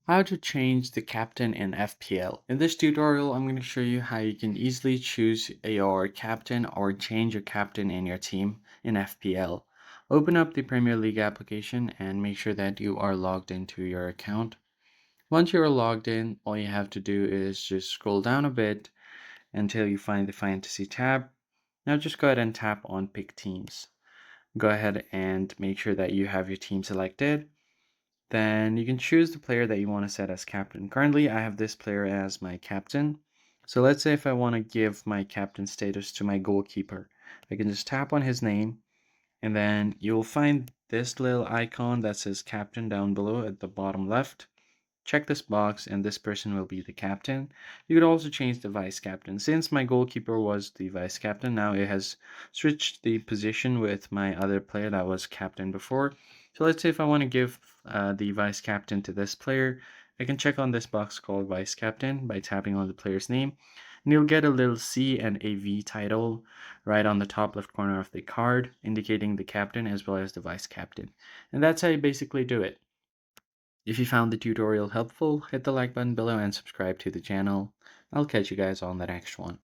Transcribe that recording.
How to change the captain in FPL. In this tutorial, I'm going to show you how you can easily choose your captain or change your captain in your team in FPL. Open up the Premier League application and make sure that you are logged into your account. Once you're logged in, all you have to do is just scroll down a bit until you find the Fantasy tab. Now just go ahead and tap on Pick Teams. Go ahead and make sure that you have your team selected. Then you can choose the player that you want to set as captain. Currently, I have this player as my captain. So let's say if I want to give my captain status to my goalkeeper, I can just tap on his name, and then you'll find this little icon that says captain down below at the bottom left. Check this box and this person will be the captain. You could also change the vice captain. Since my goalkeeper was the vice captain, now it has switched the position with my other player that was captain before. So let's say if I want to give the vice captain to this player, I can check on this box called vice captain by tapping on the player's name. And you'll get a little C and a V title right on the top left corner of the card, indicating the captain as well as the vice captain. And that's how you basically do it. If you found the tutorial helpful, hit the like button below and subscribe to the channel. I'll catch you guys on the next one.